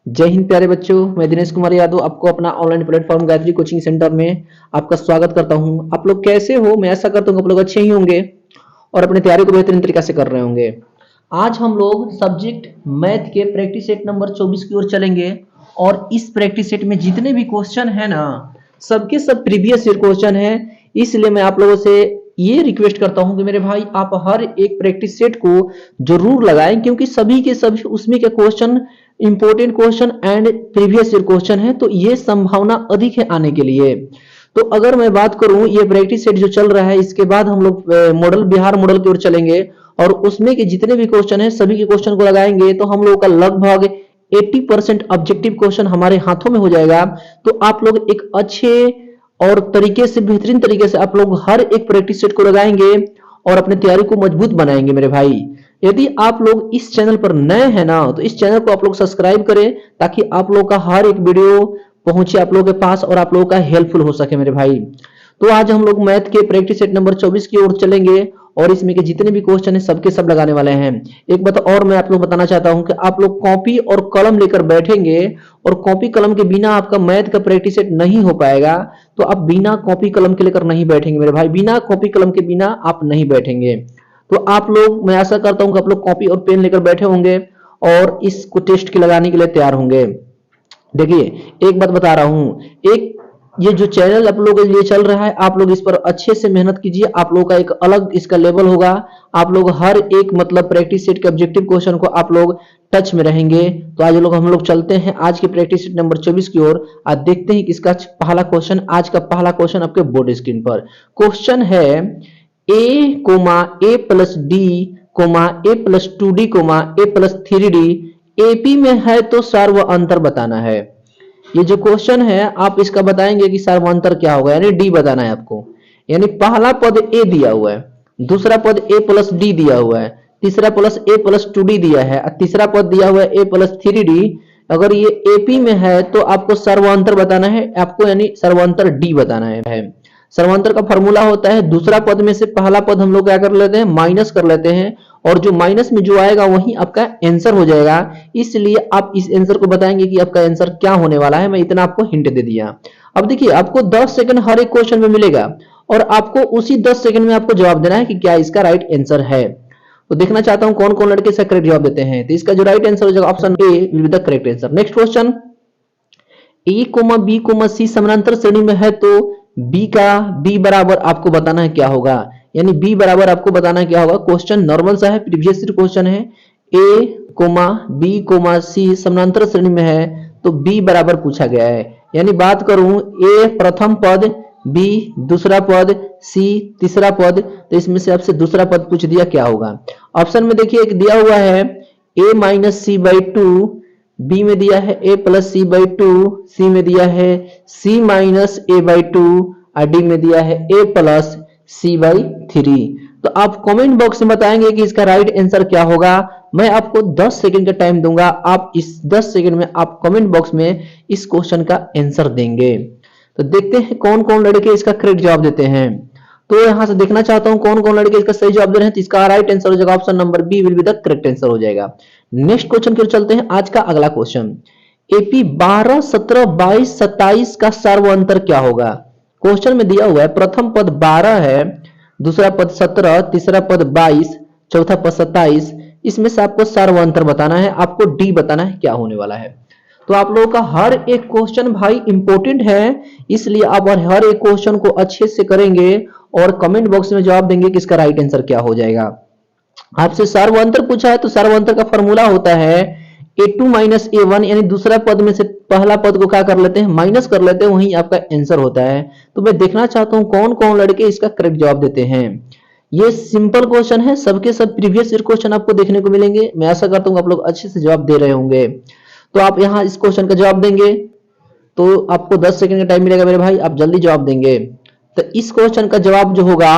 जय हिंद प्यारे बच्चों। मैं दिनेश कुमार यादव आपको अपना online platform Gayatri coaching centre में आपका स्वागत करता हूं। आप लोग कैसे हो? मैं ऐसा करता हूं आप लोग अच्छे ही होंगे और अपनी तैयारी को बेहतरीन तरीके से कर रहे होंगे। आज हम लोग सब्जेक्ट मैथ के प्रैक्टिस सेट नंबर 24 की ओर चलेंगे और इस प्रैक्टिस सेट में जितने भी क्वेश्चन है ना, सबके सब प्रीवियस ईयर क्वेश्चन है। इसलिए मैं आप लोगों से ये रिक्वेस्ट करता हूं कि मेरे भाई आप हर एक प्रैक्टिस सेट को जरूर लगाएं, क्योंकि सभी के सभी उसमें के question important question and previous year question है, तो ये संभावना अधिक है आने के लिए। तो अगर मैं बात करूं ये प्रैक्टिस सेट जो चल रहा है, इसके बाद हम लोग मॉडल बिहार मॉडल की ओर चलेंगे और उसमें के जितने भी क्वेश्चन है सभी के क्वेश्चन को लगाएंगे तो हम लोगों का लगभग 80% ऑब्जेक्टिव क्वेश्चन हमारे हाथों में हो जाएगा। तो आप लोग एक अच्छे और तरीके से बेहतरीन तरीके से आप लोग हर एक प्रैक्टिस सेट को लगाएंगे और अपने तैयारी को मजबूत बनाएंगे मेरे भाई। यदि आप लोग इस चैनल पर नए हैं ना, तो इस चैनल को आप लोग सब्सक्राइब करें ताकि आप लोग का हर एक वीडियो पहुंचे आप लोगों के पास और आप लोगों का हेल्पफुल हो सके मेरे भाई। तो आज हम लोग मैथ के प्रैक्टिस सेट नंबर 24 की ओर चलेंगे और इसमें के जितने भी क्वेश्चन है सबके सब लगाने वाले हैं। एक बात और मैं आप लोग बताना चाहता हूं कि आप लोग कॉपी और कलम लेकर बैठेंगे और कॉपी कलम के बिना आपका मैथ का प्रैक्टिस सेट नहीं हो पाएगा। तो आप बिना कॉपी कलम के लेकर नहीं बैठेंगे मेरे भाई, बिना कॉपी कलम के बिना आप नहीं बैठेंगे। तो आप लोग, मैं आशा करता हूं कि आप लोग कॉपी और पेन लेकर बैठे होंगे और इसको टेस्ट के लगाने के लिए तैयार होंगे। देखिए एक बात बता रहा हूं, एक ये जो चैनल आप लोगों के लिए चल रहा है, आप लोग इस पर अच्छे से मेहनत कीजिए। आप लोगों का एक अलग इसका लेवल होगा। आप लोग हर एक मतलब प्रैक्टिस सेट के ऑब्जेक्टिव क्वेश्चन को आप लोग टच में रहेंगे। तो आज लोग हम लोग चलते हैं आज की प्रैक्टिस सेट नंबर 24 की ओर। आज देखते हैं कि इसका पहला क्वेश्चन, आज का पहला क्वेश्चन आपके बोर्ड स्क्रीन पर क्वेश्चन है A plus D A plus 2d A plus 3d AP में है तो सर्व अंतर बताना है। ये जो क्वेश्चन है आप इसका बताएंगे कि सर्वांतर क्या होगा, यानी डी बताना है आपको। यानी पहला पद ए दिया हुआ है, दूसरा पद ए प्लस डी दिया हुआ है, तीसरा प्लस ए प्लस 2d दिया है और तीसरा पद दिया हुआ है ए प्लस 3d। अगर ये एपी में है तो आपको सर्वांतर बताना है आपको, यानी सर्वांतर डी बताना है। सर्वांतर का फॉर्मूला होता है दूसरा पद में से पहला पद हम लोग क्या कर लेते हैं, माइनस कर लेते हैं और जो माइनस में जो आएगा वही आपका आंसर हो जाएगा। इसलिए आप इस आंसर को बताएंगे कि आपका आंसर क्या होने वाला है। मैं इतना आपको हिंट दे दिया। अब देखिए आपको 10 सेकंड हर एक क्वेश्चन में मिलेगा और आपको उसी 10 सेकंड में आपको जवाब देना है कि क्या इसका राइट आंसर है। तो देखना चाहता हूं कौन कौन लड़के इसका करेक्ट जवाब देते हैं। तो इसका जो राइट आंसर हो जाएगा option A will be the correct answer. Next question, A comma B comma C समानांतर श्रेणी में है तो बी का बी बराबर आपको बताना है क्या होगा, यानी बी बराबर आपको बताना है क्या होगा। क्वेश्चन नॉर्मल सा है, प्रीवियस क्वेश्चन है। ए कोमा बी कोमा सी समानांतर श्रेणी में है तो बी बराबर पूछा गया है। यानी बात करूं ए प्रथम पद, बी दूसरा पद, सी तीसरा पद, तो इसमें से आपसे दूसरा पद पूछ दिया क्या होगा। ऑप्शन में देखिए एक दिया हुआ है A minus C by two, B में दिया है A plus C by two, C में दिया है C minus A by two और डी में दिया है A plus C by three. तो आप कमेंट बॉक्स में बताएंगे कि इसका राइट आंसर क्या होगा। मैं आपको 10 सेकंड का टाइम दूंगा, आप इस 10 सेकंड में आप कमेंट बॉक्स में इस क्वेश्चन का आंसर देंगे। तो देखते हैं कौन कौन लड़के इसका करेक्ट जवाब देते हैं। तो यहां से देखना चाहता हूं कौन कौन लड़के इसका सही जवाब दे रहे हैं। तो इसका राइट आंसर हो जाएगा option number B will be the correct answer हो जाएगा। नेक्स्ट क्वेश्चन की ओर चलते हैं। आज का अगला क्वेश्चन, एपी 12 17 22 27 का सर्वांतर क्या होगा। क्वेश्चन में दिया हुआ है प्रथम पद 12 है, दूसरा पद 17, तीसरा पद 22, चौथा पद 27। इसमें से आपको सर्वांतर बताना है, आपको डी बताना है क्या होने वाला है। तो आप लोगों का हर एक क्वेश्चन भाई इंपॉर्टेंट है, इसलिए आप हर एक क्वेश्चन को अच्छे से करेंगे और कमेंट बॉक्स में जवाब देंगे कि इसका राइट आंसर क्या हो जाएगा। आपसे सर्वांतर पूछा है तो सर्वांतर का फॉर्मूला होता है a2 माइनस a1, यानी दूसरा पद में से पहला पद को क्या कर लेते हैं, माइनस कर लेते हैं, वही आपका आंसर होता है। तो मैं देखना चाहता हूं कौन कौन लड़के इसका करेक्ट जवाब देते हैं। ये सिंपल क्वेश्चन है, सबके सब प्रीवियस ईयर क्वेश्चन आपको देखने को मिलेंगे। मैं आशा करता हूं आप लोग अच्छे से जवाब दे रहे होंगे। तो आप यहाँ इस क्वेश्चन का जवाब देंगे तो आपको 10 सेकंड का टाइम मिलेगा मेरे भाई, आप जल्दी जवाब देंगे। तो इस क्वेश्चन का जवाब जो होगा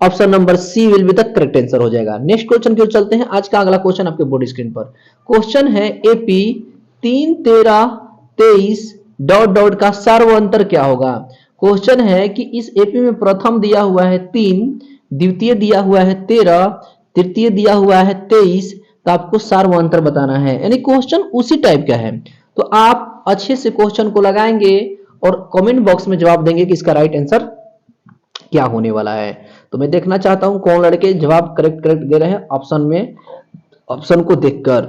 option number C will be the correct answer हो जाएगा। नेक्स्ट क्वेश्चन की ओर चलते हैं। आज का अगला क्वेश्चन आपके बोर्ड स्क्रीन पर क्वेश्चन है एपी 3 13 23 डॉट डॉट का सर्वांतर क्या होगा। क्वेश्चन है कि इस एपी में प्रथम दिया हुआ है 3, द्वितीय दिया हुआ है 13, तृतीय दिया हुआ है 23, तो आपको सर्वांतर बताना है। यानी क्वेश्चन उसी टाइप का है। तो आप अच्छे से क्वेश्चन को लगाएंगे और कमेंट बॉक्स में जवाब देंगे कि इसका राइट आंसर क्या होने वाला है। तो मैं देखना चाहता हूं कौन लड़के जवाब करेक्ट करेक्ट दे रहे हैं ऑप्शन में, ऑप्शन को देखकर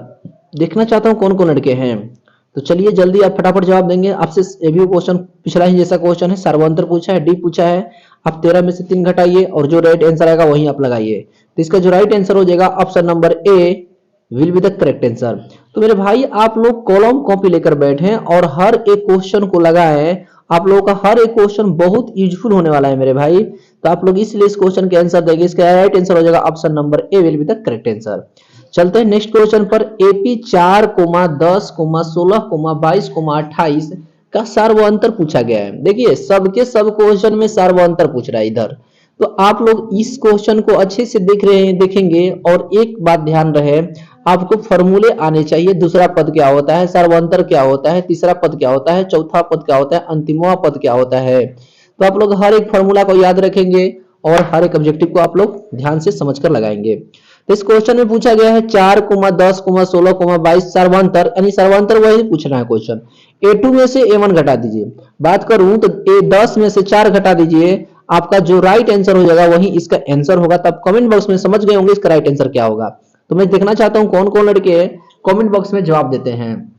देखना चाहता हूं कौन कौन लड़के हैं। तो चलिए जल्दी आप फटाफट जवाब देंगे। आपसे ये भी क्वेश्चन पिछला ही जैसा क्वेश्चन है, सर्वांतर पूछा है, डी पूछा है। आप 13 में से 3 घटाइए और जो राइट आंसर आएगा वही आप लगाइए। तो इसका जो राइट आंसर हो जाएगा option number A will be the correct answer. तो मेरे भाई आप लोग कॉलम कॉपी लेकर बैठे और हर एक क्वेश्चन को लगाएं। आप लोगों का हर एक क्वेश्चन बहुत यूजफुल होने वाला है मेरे भाई। तो आप लोग इसलिए इस क्वेश्चन के आंसर देंगे। इसका राइट आंसर हो जाएगा option number A will be the correct answer. चलते हैं नेक्स्ट क्वेश्चन पर। एपी 4, 10, 16, 22, 28 का सार्वअंतर पूछा गया है। देखिए सबके सब क्वेश्चन में सार्वअंतर पूछ रहा है इधर। तो आप लोग इस क्वेश्चन को अच्छे से देख रहे हैं, देखेंगे और एक बात ध्यान रहे, आपको फॉर्मूले आने चाहिए। दूसरा पद क्या होता है, सार्वअंतर क्या होता है, तीसरा पद क्या होता है, चौथा पद क्या होता है, अंतिमवा पद क्या होता है। तो आप लोग हर एक फॉर्मूला को याद रखेंगे और हर एक ऑब्जेक्टिव को आप लोग ध्यान से समझकर लगाएंगे। तो इस क्वेश्चन में पूछा गया है 4, 10, 16, 22 सर्वांतर, यानी सर्वांतर वही पूछना है क्वेश्चन। A2 में से A1 घटा दीजिए। बात करूं तो A10 में से 4 घटा दीजिए। आपका जो राइट आंसर हो जाएगा वही इसका आंसर होगा। तब कमेंट बॉक्स में समझ गए होंगे इसका राइट आंसर क्या होगा। तो मैं देखना चाहता हूं कौन कौन लड़के कमेंट बॉक्स में जवाब देते हैं।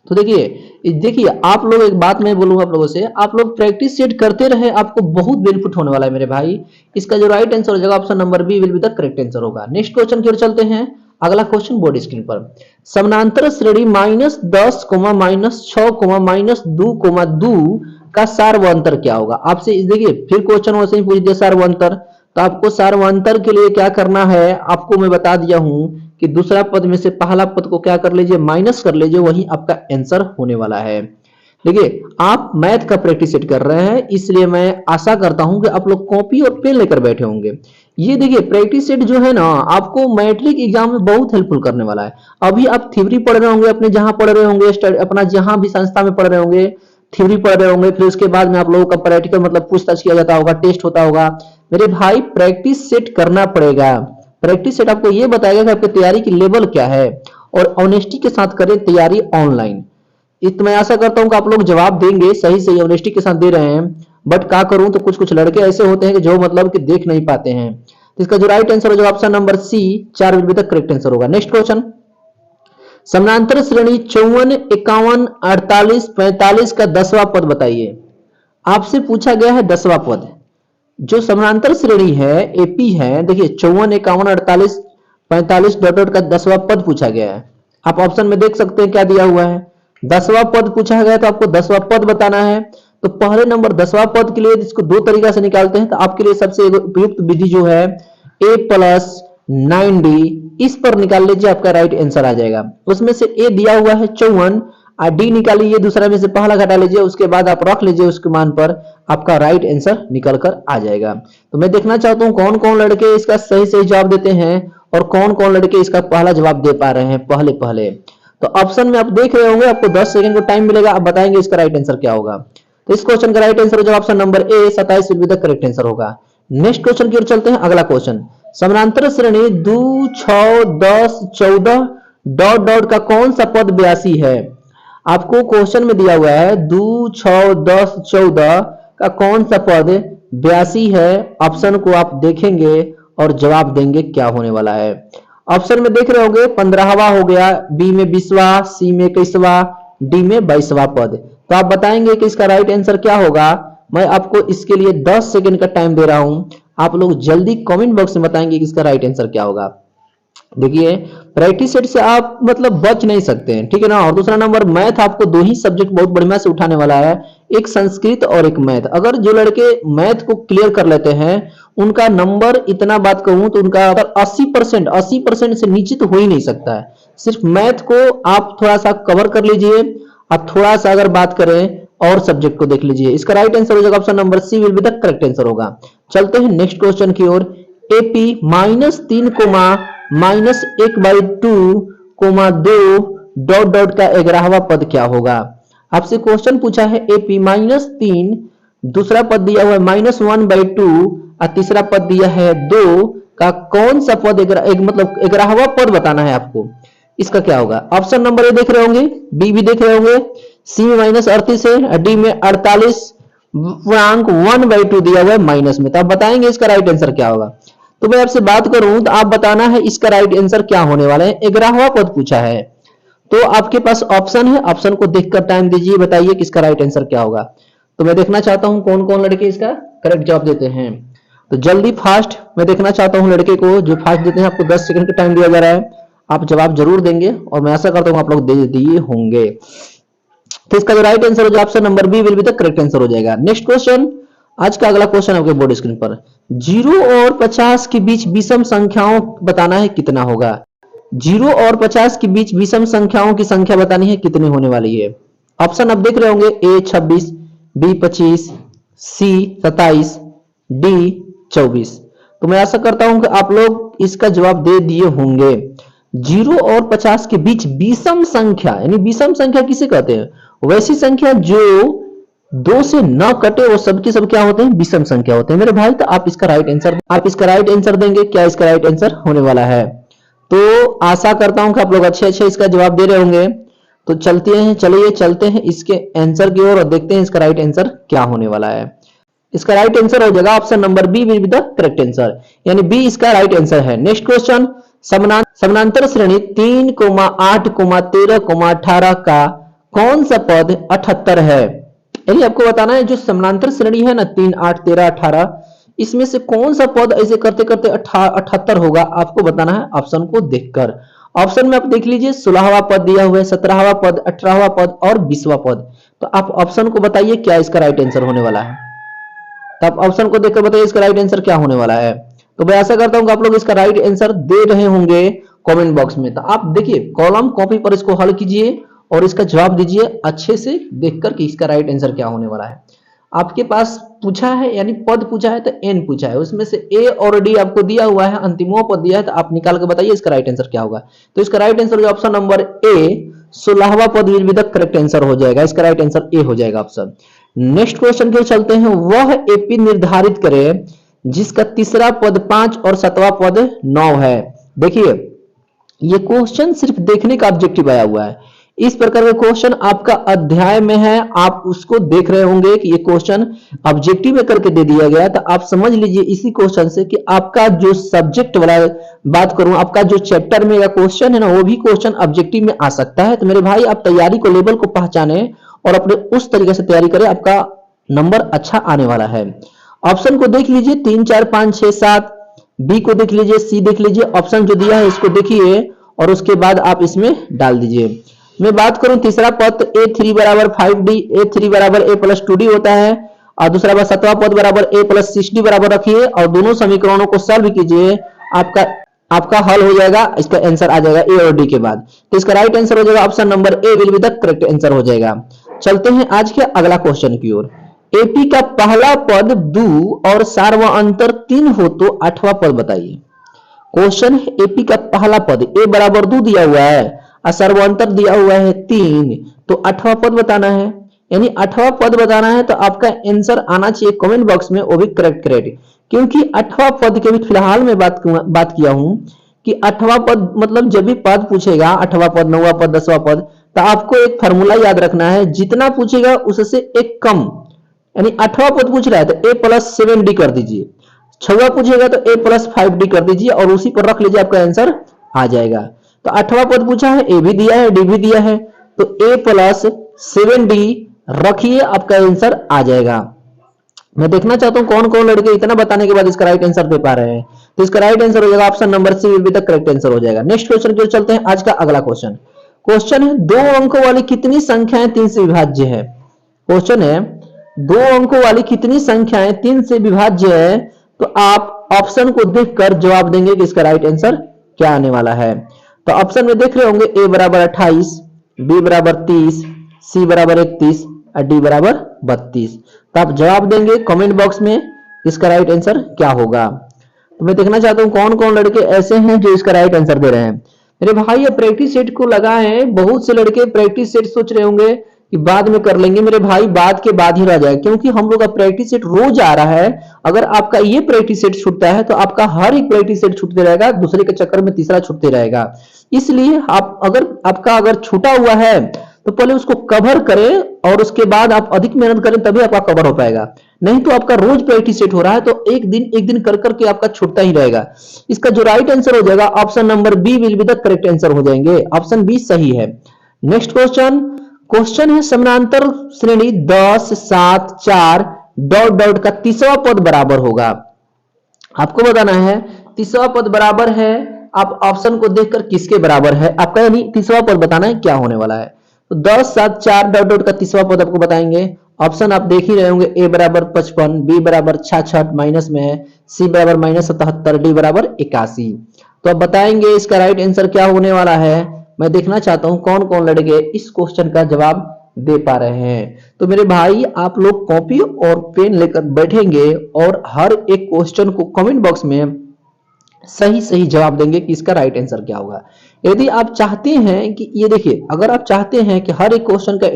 तो देखिए आप लोग, एक बात मैं बोलूंगा आप लोगों से, आप लोग प्रैक्टिस सेट करते रहे, आपको बहुत बेनिफिट होने वाला है मेरे भाई। इसका जो राइट आंसर हो जाएगा option number B will be the correct answer होगा। नेक्स्ट क्वेश्चन की ओर चलते हैं। अगला क्वेश्चन बोर्ड स्क्रीन पर। समानांतर श्रेणी -10, -6, -2, का सार्वअंतर क्या होगा। आपसे देखिए फिर क्वेश्चन वैसे ही पूछ दिया सार्वअंतर। तो आपको सार्वअंतर के लिए क्या करना है, आपको मैं बता दिया हूं कि दूसरा पद में से पहला पद को क्या कर लीजिए, माइनस कर लीजिए, वही आपका आंसर होने वाला है। देखिए आप मैथ का प्रैक्टिस सेट कर रहे हैं, इसलिए मैं आशा करता हूं कि आप लोग कॉपी और पेन लेकर बैठे होंगे। ये देखिए प्रैक्टिस सेट जो है ना, आपको मैट्रिक एग्जाम में बहुत हेल्पफुल करने वाला है। अभी आप थ्योरी पढ़ रहे होंगे, अपने जहां पढ़ रहे होंगे, अपना जहां भी संस्था में पढ़ रहे होंगे, थ्योरी पढ़ रहे होंगे, फिर उसके बाद में आप लोगों का प्रैक्टिकल मतलब पूछताछ किया जाता होगा, टेस्ट होता होगा। मेरे भाई प्रैक्टिस सेट करना पड़ेगा। प्रैक्टिस सेट आपको ये बताएगा कि आपकी तैयारी की लेवल क्या है, और ऑनेस्टी के साथ करें तैयारी ऑनलाइन। तो मैं आशा करता हूं कि आप लोग जवाब देंगे, सही सही ऑनेस्टी के साथ दे रहे हैं। बट क्या करूं, तो कुछ कुछ लड़के ऐसे होते हैं कि जो मतलब कि देख नहीं पाते हैं। तो इसका जो राइट आंसर होगा option number C 4 will be the correct answer होगा। Next question. समानांतर श्रेणी 54, 51, 48, 45 का 10वां पद बताइए। आपसे पूछा गया है 10वां पद। जो समानांतर श्रेणी है एपी है, देखिए 54, 51, 48, 45 डॉट डॉट का 10वां पद पूछा गया है। आप ऑप्शन में देख सकते हैं क्या दिया हुआ है, 10वां पद पूछा गया, तो आपको 10वां पद बताना है। तो पहले नंबर 10वां पद के लिए इसको दो तरीका से निकालते हैं। तो आपके लिए सबसे उपयुक्त विधि जो है a + 9d, इस पर निकाल लीजिए, आपका राइट आंसर आ जाएगा। उसमें से a दिया हुआ है 54 और डी निकालिए, दूसरा में से पहला घटा लीजिए, उसके बाद आप रख लीजिए उसके मान पर, आपका राइट आंसर निकल कर आ जाएगा। तो मैं देखना चाहता हूं कौन कौन लड़के इसका सही सही जवाब देते हैं और कौन कौन लड़के इसका पहला जवाब दे पा रहे हैं पहले पहले। तो ऑप्शन में आप देख रहे होंगे, आपको 10 सेकंड का टाइम मिलेगा, आप बताएंगे इसका राइट आंसर क्या होगा। तो इस क्वेश्चन का राइट आंसर जो option number A 27 will be the correct answer होगा। नेक्स्ट क्वेश्चन की ओर चलते हैं। अगला क्वेश्चन। समानांतर श्रेणी 2, 6, 10, 14 डॉट डॉट का कौन सा पद 82 है। आपको क्वेश्चन में दिया हुआ है 2, 6, 10, 14 का कौन सा पद 82 है। ऑप्शन को आप देखेंगे और जवाब देंगे क्या होने वाला है। ऑप्शन में देख रहे होंगे 15वां हो गया, बी में 20वां, सी में 21वां, डी में 22वां पद। तो आप बताएंगे कि इसका राइट आंसर क्या होगा। मैं आपको इसके लिए 10 सेकंड का टाइम दे रहा हूं, आप लोग जल्दी कमेंट बॉक्स में बताएंगे कि इसका राइट आंसर क्या होगा। देखिए प्रैक्टिस सेट से आप मतलब बच नहीं सकते हैं, ठीक है ना। और दूसरा नंबर मैथ, आपको दो ही सब्जेक्ट बहुत बढ़िया से उठाने वाला है, एक संस्कृत और एक मैथ। अगर जो लड़के मैथ को क्लियर कर लेते हैं उनका नंबर, इतना बात कहूं तो उनका 80% से नीचे तो हो ही नहीं सकता है। सिर्फ मैथ को आप थोड़ा सा कवर कर लीजिए, आप थोड़ा सा अगर बात करें और सब्जेक्ट को देख लीजिए। इसका राइट आंसर हो जाएगा option number C will be the correct answer होगा। चलते हैं नेक्स्ट क्वेश्चन की ओर। एपी -3, -1/2, डॉट डॉट का 11वां पद क्या होगा। आपसे क्वेश्चन पूछा है एपी -3, दूसरा पद दिया हुआ है -1/2 और तीसरा पद दिया है 2 का कौन सा पद एक मतलब 11वां पद बताना है आपको। इसका क्या होगा? ऑप्शन नंबर ए देख रहे होंगे, बी भी देख रहे होंगे, सी में -38 है, डी में 48.1/2 दिया हुआ है माइनस में। तो आप बताएंगे इसका राइट आंसर क्या होगा? तो मैं आपसे बात करूं तो आप बताना है इसका राइट आंसर क्या होने वाला है। 11वां पद पूछा है, तो आपके पास ऑप्शन है, ऑप्शन को देखकर टाइम दीजिए, बताइए कि इसका राइट आंसर क्या होगा। तो मैं देखना चाहता हूं कौन कौन लड़के इसका करेक्ट जवाब देते हैं। तो जल्दी फास्ट मैं देखना चाहता हूं लड़के को जो फास्ट देते हैं। आपको 10 सेकंड का टाइम दिया जा रहा है, आप जवाब जरूर देंगे और मैं आशा करता हूं आप लोग दे दिए होंगे। तो इसका जो राइट आंसर हो जाएगा option number B will be the correct answer हो जाएगा। नेक्स्ट क्वेश्चन, आज का अगला क्वेश्चन आपके बोर्ड स्क्रीन पर 0 और 50 के बीच विषम संख्याओं बताना है कितना होगा। 0 और 50 के बीच विषम संख्याओं की संख्या बतानी है कितनी होने वाली है। ऑप्शन आप देख रहे होंगे, ए 26, बी 25, सी 27, डी 24। तो मैं आशा करता हूं कि आप लोग इसका जवाब दे दिए होंगे। 0 और 50 के बीच विषम संख्या, यानी विषम संख्या किसे कहते हैं? वैसी संख्या जो 2 से न कटे वो सबके सब क्या होते हैं? विषम संख्या होते हैं मेरे भाई। तो आप इसका राइट आंसर देंगे। क्या इसका राइट आंसर होने वाला है? तो आशा करता हूं कि आप लोग अच्छे इसका जवाब दे रहे होंगे। तो चलते हैं इसके आंसर की ओर और देखते हैं इसका राइट आंसर क्या होने वाला है। इसका राइट आंसर हो जाएगा option number B will be the correct answer, यानी बी इसका राइट आंसर है। नेक्स्ट क्वेश्चन, समानांतर श्रेणी 3, 8, 13, 18 का कौन सा पद 78 है? यानी आपको बताना है जो समानांतर श्रेणी है ना 3, 8, 13, 18, इसमें से कौन सा पद ऐसे करते करते 78 होगा, आपको बताना है ऑप्शन को देखकर। ऑप्शन में आप देख लीजिए 16वां पद दिया हुआ है, 17वां पद, 18वां पद और 20वां पद। तो आप ऑप्शन को बताइए क्या इसका राइट आंसर होने वाला है। तो आप ऑप्शन को देखकर बताइए इसका राइट आंसर क्या होने वाला है। तो मैं आशा करता हूं कि आप लोग इसका राइट आंसर दे रहे होंगे कमेंट बॉक्स में। तो आप देखिए कॉलम कॉपी पर इसको हल कीजिए और इसका जवाब दीजिए अच्छे से देखकर कि इसका राइट आंसर क्या होने वाला है। आपके पास पूछा है, यानी पद पूछा है तो एन पूछा है, उसमें से ए और डी आपको दिया हुआ है, अंतिमों पद दिया है, तो आप निकाल के बताइए इसका राइट आंसर क्या होगा। तो इसका right answer option number A 16वां पद will be the correct answer हो जाएगा। इसका राइट आंसर ए हो जाएगा ऑप्शन। नेक्स्ट क्वेश्चन की चलते हैं, वह एपी निर्धारित करें जिसका तीसरा पद 5 और 7वां पद 9 है। देखिए ये क्वेश्चन सिर्फ देखने का ऑब्जेक्टिव आया हुआ है। इस प्रकार का क्वेश्चन आपका अध्याय में है, आप उसको देख रहे होंगे कि ये क्वेश्चन ऑब्जेक्टिव में करके दे दिया गया। तो आप समझ लीजिए इसी क्वेश्चन से कि आपका जो सब्जेक्ट वाला बात करूं, आपका जो चैप्टर में का क्वेश्चन है ना, वो भी क्वेश्चन ऑब्जेक्टिव में आ सकता है। तो मेरे भाई आप तैयारी को, लेवल को पहचाने और अपने उस तरीके से तैयारी करें, आपका नंबर अच्छा आने वाला है। ऑप्शन को देख लीजिए 3, 4, 5, 6, 7, बी को देख लीजिए, सी देख लीजिए, ऑप्शन जो दिया है इसको देखिए और उसके बाद आप इसमें डाल दीजिए। मैं बात करूं तीसरा पद a3 बराबर 5d, a3 बराबर a प्लस 2d होता है, और दूसरा पद 7वां पद बराबर a प्लस 6d बराबर रखिए और दोनों समीकरणों को सॉल्व कीजिए, आपका हल हो जाएगा। इसका आंसर आ जाएगा ए और डी के बाद। तो इसका राइट आंसर हो जाएगा option number A will be the correct answer हो जाएगा। चलते हैं आज के अगला क्वेश्चन की ओर। एपी का पहला पद 2 और सार्वअंतर 3 हो तो 8वां पद बताइए। क्वेश्चन है एपी का पहला पद ए बराबर 2 दिया हुआ है और सार्वअंतर दिया हुआ है 3, तो 8वां पद बताना है। यानी 8वां पद बताना है तो आपका आंसर आना चाहिए कमेंट बॉक्स में, वो भी करेक्ट, क्योंकि 8वां पद के भी फिलहाल में बात किया हूं कि 8वां पद मतलब जब भी पद पूछेगा 8वां पद, 9वां पद, 10वां पद, तो आपको एक फॉर्मूला याद रखना है, जितना पूछेगा उससे एक कम, यानी 8वां पद पूछ रहा है तो a प्लस 7d कर दीजिए, 6वां पूछेगा तो a प्लस 5d कर दीजिए और उसी पर रख लीजिए, आपका आंसर आ जाएगा। तो 8वां पद पूछा है, a भी दिया है, d भी दिया है, तो a प्लस 7d रखिए, आपका आंसर आ जाएगा। मैं देखना चाहता हूं कौन कौन लड़के इतना बताने के बाद इसका राइट आंसर दे पा रहे हैं। तो इसका राइट आंसर हो जाएगा option number C will be the correct answer हो जाएगा। नेक्स्ट क्वेश्चन की ओर चलते हैं। आज का अगला क्वेश्चन है 2 अंकों वाली कितनी संख्याएं 3 से विभाज्य है। क्वेश्चन है 2 अंकों वाली कितनी संख्याएं 3 से विभाज्य है, तो आप ऑप्शन को देखकर जवाब देंगे कि इसका राइट आंसर क्या आने वाला है। तो ऑप्शन में देख रहे होंगे a बराबर 28, b बराबर 30, c बराबर 31 और d बराबर 32। तो आप जवाब देंगे कमेंट बॉक्स में इसका राइट आंसर क्या होगा। तो मैं देखना चाहता हूं कौन कौन लड़के ऐसे हैं जो इसका राइट आंसर दे रहे हैं। मेरे भाई ये प्रैक्टिस सेट को लगाए, बहुत से लड़के प्रैक्टिस सेट सोच रहे होंगे कि बाद में कर लेंगे। मेरे भाई बाद के बाद ही रह जाए, क्योंकि हम लोग का प्रैक्टिस सेट रोज आ रहा है। अगर आपका ये प्रैक्टिस सेट छूटता है तो आपका हर एक प्रैक्टिस सेट छूटते रहेगा, दूसरे के चक्कर में तीसरा छूटते रहेगा। इसलिए आप अगर छूटा हुआ है तो पहले उसको कवर करें और उसके बाद आप अधिक मेहनत करें, तभी आपका कवर हो पाएगा। नहीं तो आपका रोज प्रैक्टिस सेट हो रहा है तो एक दिन कर करके आपका छूटता ही रहेगा। इसका जो राइट आंसर हो जाएगा option number B will be the correct answer हो जाएंगे। ऑप्शन बी सही है। नेक्स्ट क्वेश्चन है समानांतर श्रेणी 10 7 4 डॉट डॉट का तीसरा पद बराबर होगा। आपको बताना है तीसरा पद बराबर है, आप ऑप्शन को देखकर किसके बराबर है आपका, यानी तीसरा पद बताना है क्या होने वाला है। तो 10 7 4 डॉट डॉट का तीसरा पद आपको बताएंगे। ऑप्शन आप देख ही रहे होंगे, ए बराबर 55, बी बराबर 66 माइनस में है, सी बराबर -77, डी बराबर 81। तो अब बताएंगे इसका राइट आंसर क्या होने वाला है। मैं देखना चाहता हूं कौन कौन लड़के इस क्वेश्चन का जवाब दे पा रहे हैं। तो मेरे भाई आप लोग कॉपी और पेन लेकर बैठेंगे और हर एक क्वेश्चन को कमेंट बॉक्स में सही सही जवाब देंगे कि इसका राइट आंसर क्या होगा। यदि आप चाहते हैं कि ये देखिए, अगर आप चाहते हैं कि हर एक क्वेश्चन का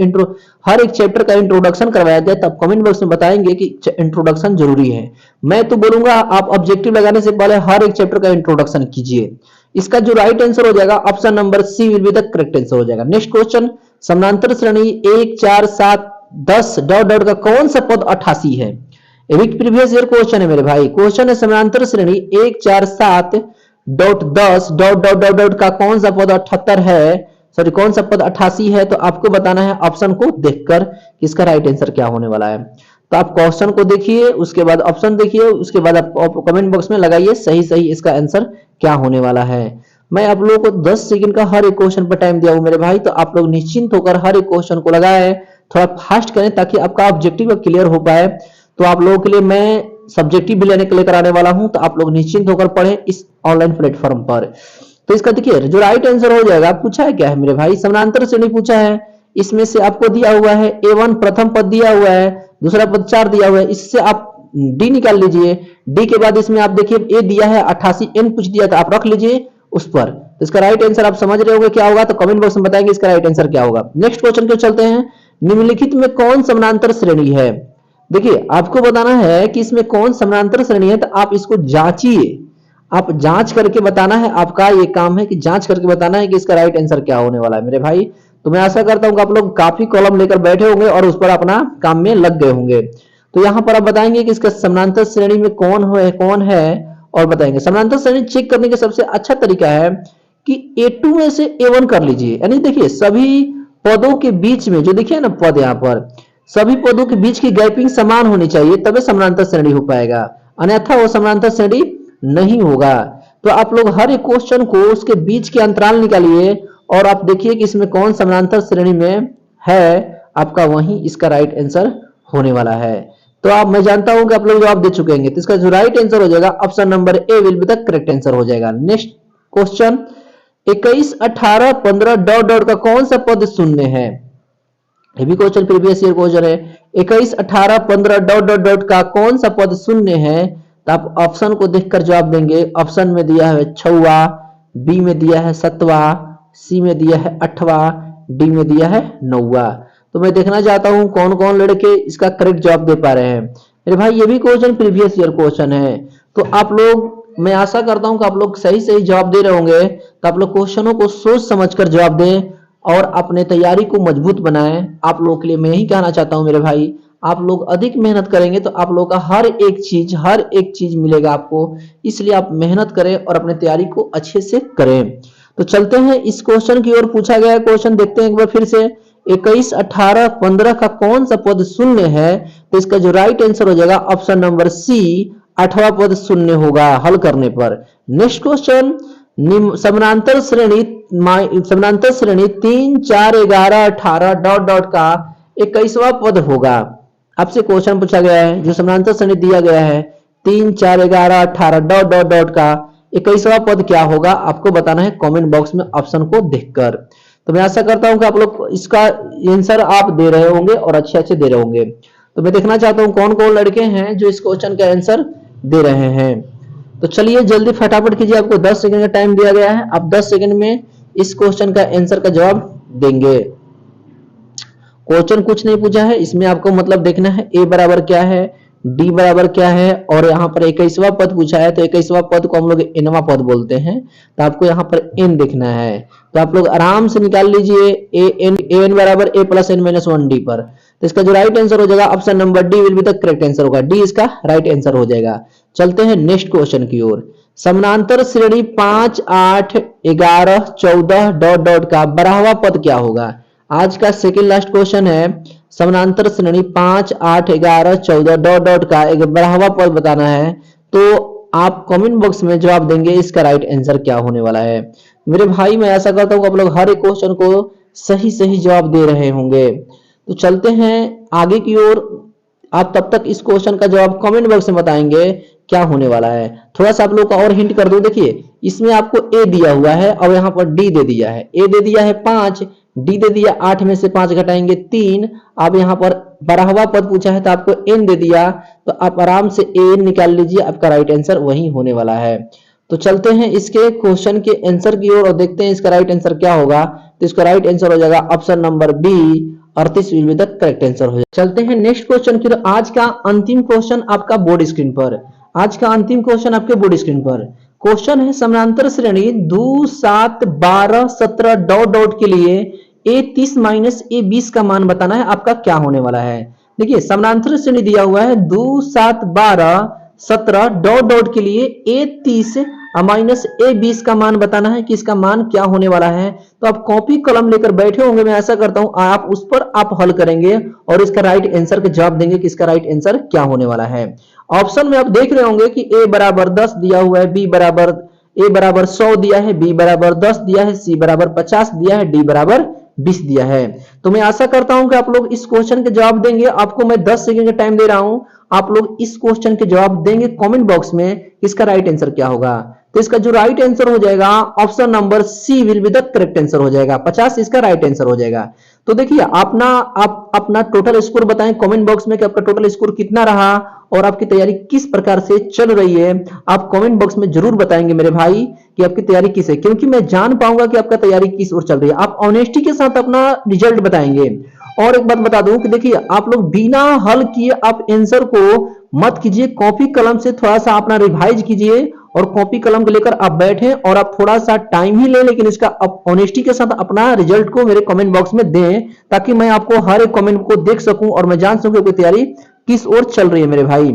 हर एक चैप्टर का इंट्रोडक्शन करवाया जाए तो आप कमेंट बॉक्स में बताएंगे कि इंट्रोडक्शन जरूरी है। मैं तो बोलूंगा आप ऑब्जेक्टिव लगाने से पहले हर एक चैप्टर का इंट्रोडक्शन कीजिए। इसका जो राइट आंसर हो जाएगा option number C will be the correct answer हो जाएगा। नेक्स्ट क्वेश्चन, समानांतर श्रेणी 1 4 7 10 डॉट डॉट का कौन सा पद 88 है। ये भी प्रीवियस ईयर क्वेश्चन है मेरे भाई। क्वेश्चन है समानांतर श्रेणी 1 4 7 dot 10 dot dot dot dot का कौन सा पद 78 है, सॉरी कौन सा पद 88 है। तो आपको बताना है ऑप्शन को देखकर कि इसका राइट आंसर क्या होने वाला है। तो आप क्वेश्चन को देखिए, उसके बाद ऑप्शन देखिए, उसके बाद आप कमेंट बॉक्स में लगाइए सही सही इसका आंसर क्या होने वाला है। मैं आप लोगों को 10 सेकंड का हर एक क्वेश्चन पर टाइम दिया हूं मेरे भाई, तो आप लोग निश्चिंत होकर हर एक क्वेश्चन को लगाएं, थोड़ा फास्ट करें ताकि आपका ऑब्जेक्टिव क्लियर हो पाए। तो आप लोगों के लिए मैं सब्जेक्टिव भी लेकर आने वाला हूं, तो आप लोग निश्चिंत होकर पढ़ें इस ऑनलाइन प्लेटफॉर्म पर। तो इसका देखिए जो राइट आंसर हो जाएगा, पूछा है क्या है मेरे भाई, समानांतर श्रेणी पूछा है। इसमें से आपको दिया हुआ है A1 प्रथम पद दिया हुआ है, दूसरा पद 4 दिया हुआ है, इससे आप डी निकाल लीजिए। डी के बाद इसमें आप देखिए ए दिया है 88, एन पूछ दिया था, आप रख लीजिए उस पर। तो इसका राइट आंसर आप समझ रहे होंगे क्या होगा, तो कमेंट बॉक्स में बताएंगे इसका राइट आंसर क्या होगा। नेक्स्ट क्वेश्चन को चलते हैं, निम्नलिखित में कौन समानांतर श्रेणी है। देखिए आपको बताना है कि इसमें कौन समानांतर श्रेणी है, तो आप इसको जांचिए, आप जांच करके बताना है, आपका ये काम है कि जांच करके बताना है कि इसका राइट आंसर क्या होने वाला है मेरे भाई। तो मैं आशा करता हूं कि आप लोग काफी कॉलम लेकर बैठे होंगे और उस पर अपना काम में लग गए होंगे। तो यहां पर आप बताएंगे कि इसका समानांतर श्रेणी में कौन है और बताएंगे। समानांतर श्रेणी चेक करने का सबसे अच्छा तरीका है कि A2 में से A1 कर लीजिए, यानी देखिए सभी पदों के बीच में जो देखिए ना पद, यहाँ पर सभी पदों के बीच की गैपिंग समान होनी चाहिए, तभी समानांतर श्रेणी हो पाएगा, अन्यथा वो समानांतर श्रेणी नहीं होगा। तो आप लोग हर एक क्वेश्चन को उसके बीच के अंतराल निकालिए और आप देखिए कि इसमें कौन समानांतर श्रेणी में है, आपका वही इसका राइट आंसर होने वाला है। तो आप, मैं जानता हूं कि आप लोग जवाब दे चुके हैं, तो इसका जो राइट आंसर हो जाएगा option number A will be the correct answer हो जाएगा। नेक्स्ट क्वेश्चन, 21 18 15 डॉट डॉट का कौन सा पद शून्य है। ये भी क्वेश्चन प्रीवियस ईयर क्वेश्चन है। 21 18 15 डॉट डॉट डॉट का कौन सा पद शून्य है, तो आप ऑप्शन को देखकर जवाब देंगे। ऑप्शन में दिया है 6वां, बी में दिया है 7वां, सी में दिया है 8वां, डी में दिया है 9वां। तो मैं देखना चाहता हूं कौन कौन लड़के इसका करेक्ट जवाब दे पा रहे हैं मेरे भाई। ये भी क्वेश्चन प्रीवियस ईयर क्वेश्चन है, तो आप लोग, मैं आशा करता हूं कि आप लोग सही सही जवाब दे रहे होंगे। तो आप लोग क्वेश्चनों को सोच समझकर जवाब दें और अपने तैयारी को मजबूत बनाएं। आप लोगों के लिए मैं ही कहना चाहता हूं मेरे भाई, आप लोग अधिक मेहनत करेंगे तो आप लोगों का हर एक चीज मिलेगा आपको, इसलिए आप मेहनत करें और अपने तैयारी को अच्छे से करें। तो चलते हैं इस क्वेश्चन की ओर। पूछा गया क्वेश्चन देखते हैं एक बार फिर से, 21 18 15 का कौन सा पद शून्य है, तो इसका जो राइट आंसर हो जाएगा ऑप्शन नंबर सी, 8वां पद शून्य होगा हल करने पर। नेक्स्ट क्वेश्चन, समानांतर श्रेणी 3 4 11 18 डॉट डॉट का 21वां पद होगा। आपसे क्वेश्चन पूछा गया है, जो समानांतर श्रेणी दिया गया है 3 4 11 18 डॉट डॉट डॉट का 21वां पद क्या होगा, आपको बताना है कमेंट बॉक्स में ऑप्शन को देखकर। तो मैं आशा करता हूं कि आप लोग इसका आंसर आप दे रहे होंगे और अच्छे दे रहे होंगे। तो मैं देखना चाहता हूं कौन कौन लड़के हैं जो इस क्वेश्चन का आंसर दे रहे हैं। तो चलिए जल्दी फटाफट कीजिए, आपको 10 सेकंड का टाइम दिया गया है, आप 10 सेकंड में इस क्वेश्चन का आंसर का जवाब देंगे। क्वेश्चन कुछ नहीं पूछा है, इसमें आपको मतलब देखना है ए बराबर क्या है, डी बराबर क्या है, और यहाँ पर 21वां पद पूछा है तो 21वां पद को हम लोग nवां पद बोलते हैं, तो आपको यहाँ पर n देखना है। तो आप लोग आराम से निकाल लीजिए an बराबर a plus n minus 1 D पर। तो इसका जो राइट आंसर हो जाएगा option number D will be the correct answer होगा, डी इसका राइट आंसर हो जाएगा। चलते हैं नेक्स्ट क्वेश्चन की ओर। समानांतर श्रेणी 5, 8, 11, 14 डॉट डॉट का 12वां पद क्या होगा। आज का सेकंड लास्ट क्वेश्चन है, समानांतर श्रेणी 5, 8, 11, 14 डॉट डॉट का एक 12वां पद बताना है। तो आप कमेंट बॉक्स में जवाब देंगे इसका राइट आंसर क्या होने वाला है। मेरे भाई मैं ऐसा करता हूं आप लोग हर एक क्वेश्चन को सही सही जवाब दे रहे होंगे। तो चलते हैं आगे की ओर। आप तब तक इस क्वेश्चन का जवाब कमेंट बॉक्स में बताएंगे क्या होने वाला है। थोड़ा सा आप लोग का और हिंट कर दूं, देखिए इसमें आपको ए दिया हुआ है और यहाँ पर डी दे दिया है। ए दे दिया है 5, डी दे दिया 8 में से 5 घटाएंगे 3। अब यहाँ पर 12वां पद पूछा है तो आपको एन दे दिया, तो आप आराम से एन निकाल लीजिए, आपका राइट आंसर वही होने वाला है। तो चलते हैं इसके क्वेश्चन के आंसर की ओर और देखते हैं इसका राइट आंसर क्या होगा। तो इसका राइट आंसर हो जाएगा option number B, 38 will be the correct answer हो जाएगा। चलते हैं नेक्स्ट क्वेश्चन की। आज का अंतिम क्वेश्चन आपका बोर्ड स्क्रीन पर। आज का अंतिम क्वेश्चन आपके बोर्ड स्क्रीन पर क्वेश्चन है, समानांतर श्रेणी 2, 7, 12, 17 डॉट डॉट के लिए ए 30 माइनस ए 20 का मान बताना है, आपका क्या होने वाला है। देखिए समानांतर श्रेणी दिया हुआ है 2, 7, 12, 17 डॉट डॉट के लिए ए 30 माइनस ए 20 का मान बताना है कि इसका मान क्या होने वाला है। तो आप कॉपी कलम लेकर बैठे होंगे, मैं ऐसा करता हूं आप उस पर आप हल करेंगे और इसका राइट आंसर का जवाब देंगे कि इसका राइट आंसर क्या होने वाला है। ऑप्शन में आप देख रहे होंगे कि ए बराबर 10 दिया हुआ है, बी बराबर ए बराबर 100 दिया है, बी बराबर 10 दिया है, सी बराबर 50 दिया है, डी बराबर 20 दिया है। तो मैं आशा करता हूं कि आप लोग इस क्वेश्चन के जवाब देंगे। आपको मैं 10 सेकंड का टाइम दे रहा हूं, आप लोग इस क्वेश्चन के जवाब देंगे कमेंट बॉक्स में इसका राइट आंसर क्या होगा। तो इसका जो राइट आंसर हो जाएगा option number C will be the correct answer हो जाएगा, 50 इसका राइट आंसर हो जाएगा। तो देखिए आप अपना टोटल स्कोर बताएं कमेंट बॉक्स में कि आपका टोटल स्कोर कितना रहा और आपकी तैयारी किस प्रकार से चल रही है। आप कमेंट बॉक्स में जरूर बताएंगे मेरे भाई कि आपकी तैयारी किस है, क्योंकि मैं जान पाऊंगा कि आपका तैयारी किस ओर चल रही है। आप ऑनेस्टी के साथ अपना रिजल्ट बताएंगे। और एक बात बता दूं कि देखिए आप लोग बिना हल किए आप आंसर को मत कीजिए, कॉपी कलम से थोड़ा सा अपना रिवाइज कीजिए और कॉपी कलम को लेकर आप बैठे और आप थोड़ा सा टाइम ही लें, लेकिन इसका ऑनेस्टी के साथ अपना रिजल्ट को मेरे कमेंट बॉक्स में दें, ताकि मैं आपको हर एक कमेंट को देख सकूं और मैं जान सकूं कि तैयारी किस ओर चल रही है मेरे भाई।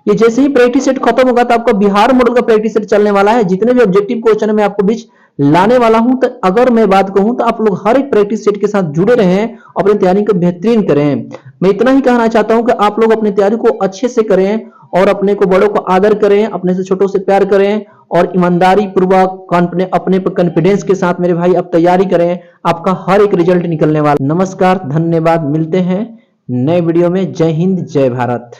ये जैसे ही प्रैक्टिस सेट खत्म होगा तो आपका बिहार मॉडल का प्रैक्टिस सेट चलने वाला है। जितने भी ऑब्जेक्टिव क्वेश्चन मैं आपको बीच लाने वाला हूं, तो अगर मैं बात कहूं तो आप लोग हर एक प्रैक्टिस सेट के साथ जुड़े रहें, अपनी तैयारी को बेहतरीन करें। मैं इतना ही कहना चाहता हूं कि आप लोग अपनी तैयारी को अच्छे से करें और अपने को बड़ों को आदर करें, अपने से छोटों से प्यार करें और ईमानदारी पूर्वक अपने पर कॉन्फिडेंस के साथ मेरे भाई आप तैयारी करें। आपका हर एक रिजल्ट निकलने वाला। नमस्कार, धन्यवाद, मिलते हैं नए वीडियो में। जय हिंद, जय भारत।